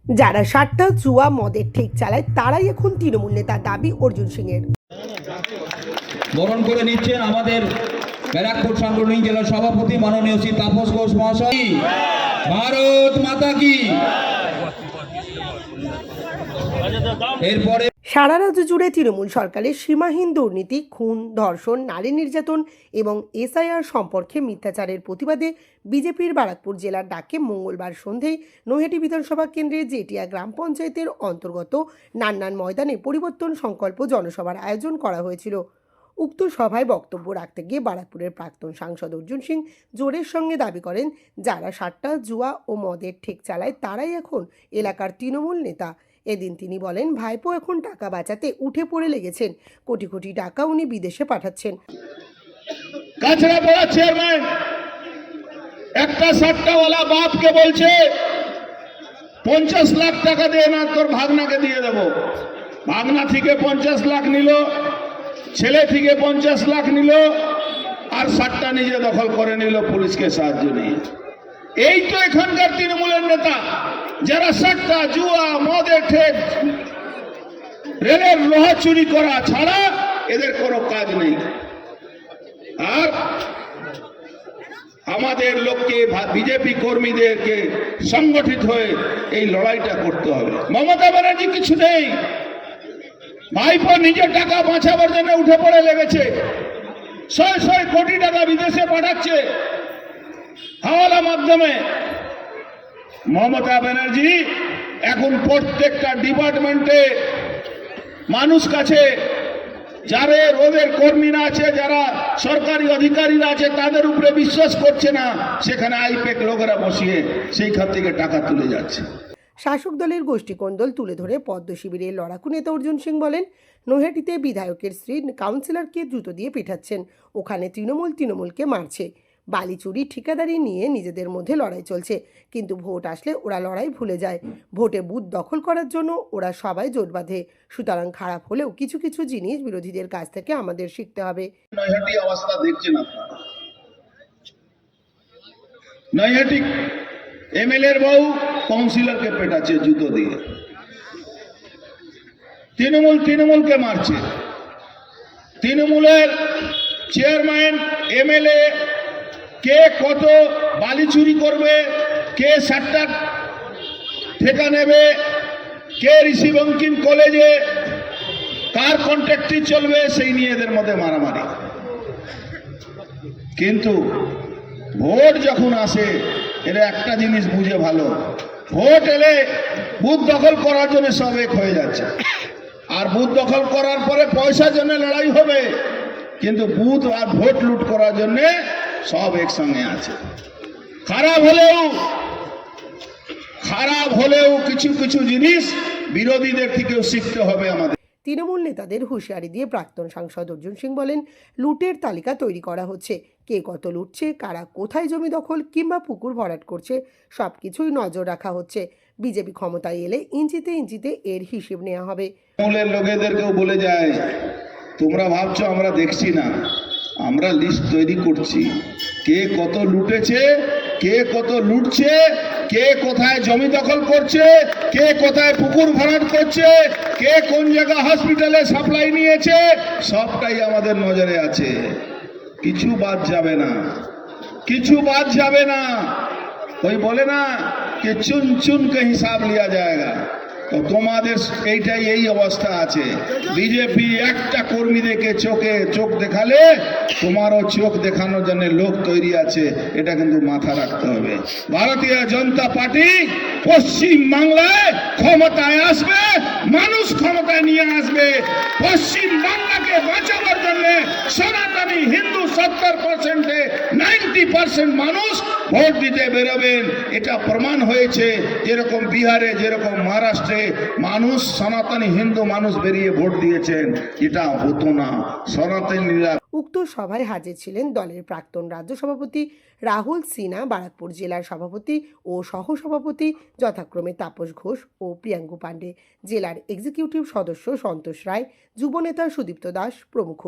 যারা সাতটা জুয়া মদের ঠেক চালায় তারাই এখন তৃণমূল নেতা, দাবি অর্জুন সিংয়ের। বরণ করে নিচ্ছেন আমাদের ব্যারাকপুর সাংগঠনিক জেলা সভাপতি মাননীয় শ্রী তাপস ঘোষ মহাশয়। ভারত মাতা কি। এরপরে সারা রাজ্য জুড়ে তৃণমূল সরকারের সীমাহীন দুর্নীতি, খুন, ধর্ষণ, নারী নির্যাতন এবং এসআইআর সম্পর্কে মিথ্যাচারের প্রতিবাদে বিজেপির বারাকপুর জেলার ডাকে মঙ্গলবার সন্ধেয় নৈহাটি বিধানসভা কেন্দ্রের জেটিয়া গ্রাম পঞ্চায়েতের অন্তর্গত নান্নান ময়দানে পরিবর্তন সংকল্প জনসভার আয়োজন করা হয়েছিল। উক্ত সভায় বক্তব্য রাখতে গিয়ে বারাকপুরের প্রাক্তন সাংসদ অর্জুন সিং জোরের সঙ্গে দাবি করেন, যারা সাতটা জুয়া ও মদের ঠেক চালায় তারাই এখন এলাকার তৃণমূল নেতা। এদিন তিনি বলেন, ভাইপো এখন টাকা বাঁচাতে উঠে পড়ে লেগেছেন, কোটি কোটি টাকা উনি বিদেশে পাঠাচ্ছেন। কাছড়াপাড়া চেয়ারম্যান একটা সাতটাওয়ালা বাপকে বলছে 50 লাখ টাকা দিয়ে না তোর ভাগনাকে দিয়ে দেবো। ভাগনা থেকে 50 লাখ নিল, ছেলে থেকে 50 লাখ নিল, আর সাতটা নিজে দখল করে নিল পুলিশকে সাহায্য নিয়ে। এই তো এখানকার তৃণমূলের নেতা, যারা সাতটা জুয়া মদের ঠেক রেলের লোহা চুরি করা ছাড়া এদের কোনো কাজ নেই। আর আমাদের লোককে, বিজেপি কর্মীদেরকে সংগঠিত হয়ে এই লড়াইটা করতে হবে। মমতা ব্যানার্জি কিছু নেই, ভাইপো নিজের টাকা বাঁচাবার জন্য উঠে পড়ে লেগেছে, 100 কোটি টাকা বিদেশে পাঠাচ্ছে হাওয়ালা মাধ্যমে। মমতা ব্যানার্জি এখন প্রত্যেকটা ডিপার্টমেন্টে মানুষ কাছে, যারা ওদের কর্মীরা আছে, যারা সরকারি অধিকারীরা আছে, তাদের উপরে বিশ্বাস করছে না, সেখানে আইপ্যাক লোকেরা বসিয়ে সেইখান থেকে টাকা তুলে যাচ্ছে। শাসক দলের গোষ্ঠী কোন্দল তুলে ধরে পদ্ম শিবিরের লড়াকু নেতা অর্জুন সিং বলেন, নৈহাটিতে বিধায়কের স্ত্রী কাউন্সিলরকে জুতো দিয়ে পিটাচ্ছেন, ওখানে তৃণমূলকে মারছে। বালি চুরি ঠিকাদারি নিয়ে নিজেদের মধ্যে লড়াই চলছে, কিন্তু ভোট আসলে ওরা লড়াই ভুলে যায়। ভোটে বুথ দখল করার জন্য ওরা সবাই জোট বাঁধে। সুতরাং খারাপ হলেও কিছু কিছু জিনিস বিরোধীদের কাছ থেকে আমাদের শিখতে হবে। নৈহাটি অবস্থা দেখছেন আপনারা, নৈহাটি এমএলএর বউ কাউন্সিলরকে পেটাচ্ছে জুতো দিয়ে, তৃণমূলকে মারছে। তৃণমূলের চেয়ারম্যান, এমএলএ কে কত বালি চুরি করবে, কে সাতটা ঠেকা নেবে, কে ঋষি বঙ্কিম কলেজে কার কন্ট্রাক্টই চলবে, সেই নিয়ে এদের মধ্যে মারামারি। কিন্তু ভোট যখন আসে এরা একটা জিনিস বুঝে ভালো, ভোট এলে বুথ দখল করার জন্য সব এক হয়ে যাচ্ছে। আর বুথ দখল করার পরে পয়সার জন্য লড়াই হবে, কিন্তু বুথ আর ভোট লুট করার জন্য সব একসঙ্গে আছে। খারাপ হলেও কিছু কিছু জিনিস বিরোধীদের থেকেও শিখতে হবে আমাদের। তৃণমূল নেতাদের হুঁশিয়ারি দিয়ে প্রাক্তন সাংসদ অর্জুন সিং বলেন, লুটের তালিকা তৈরি করা হচ্ছে, কে কত লুটছে, কারা কোথায় জমি দখল কিংবা পুকুর ভরাট করছে, সব কিছুই নজর রাখা হচ্ছে। বিজেপি ক্ষমতায় এলে ইঞ্চিতে ইঞ্চিতে এর হিসেব নেওয়া হবে। তৃণমূলের লোকেদেরকেও বলে যায়, তোমরা ভাবছো আমরা দেখছি না, আমরা লিস্ট তৈরি করছি, কে কত লুটেছে, কে কত লুটছে, কে কোথায় জমি দখল করছে, কে কোথায় পুকুর ভরাট করছে, কে কোন জায়গা হসপিটালে সাপ্লাই নিয়েছে, সবটাই আমাদের নজরে আছে। কিছু বাদ যাবে না, কিছু বাদ যাবে না। ওই বলে না যে চুন চুন কে হিসাব লিয়া যায়গা, তো তোমাদের এইটাই এই অবস্থা আছে। বিজেপি একটা কর্মীদেরকে চোখ দেখালে তোমারও চোখ দেখানোর জন্য লোক তৈরি আছে, এটা কিন্তু মাথা রাখতে হবে। ভারতীয় জনতা পার্টি পশ্চিম বাংলায় ক্ষমতায় আসবে, মানুষ ক্ষমতায় নিয়ে আসবে। পশ্চিম বাংলাকে বাঁচাবার জন্য সনাতনী হিন্দু 70%-এ 90% মানুষ ভোট দিতে বেরোবেন। এটা প্রমাণ হয়েছে, যেরকম বিহারে, যেরকম মহারাষ্ট্রে মানুষ, সনাতনী হিন্দু মানুষ বেরিয়ে ভোট দিয়েছেন, এটা হতো না। সনাতনীরা উক্ত সভায় হাজির ছিলেন দলের প্রাক্তন রাজ্য সভাপতি রাহুল সিনহা, বারাকপুর জেলার সভাপতি ও সহসভাপতি যথাক্রমে তাপস ঘোষ ও প্রিয়াঙ্কু পাণ্ডে, জেলার এক্সিকিউটিভ সদস্য সন্তোষ রায়, যুবনেতা সুদীপ্ত দাস প্রমুখ।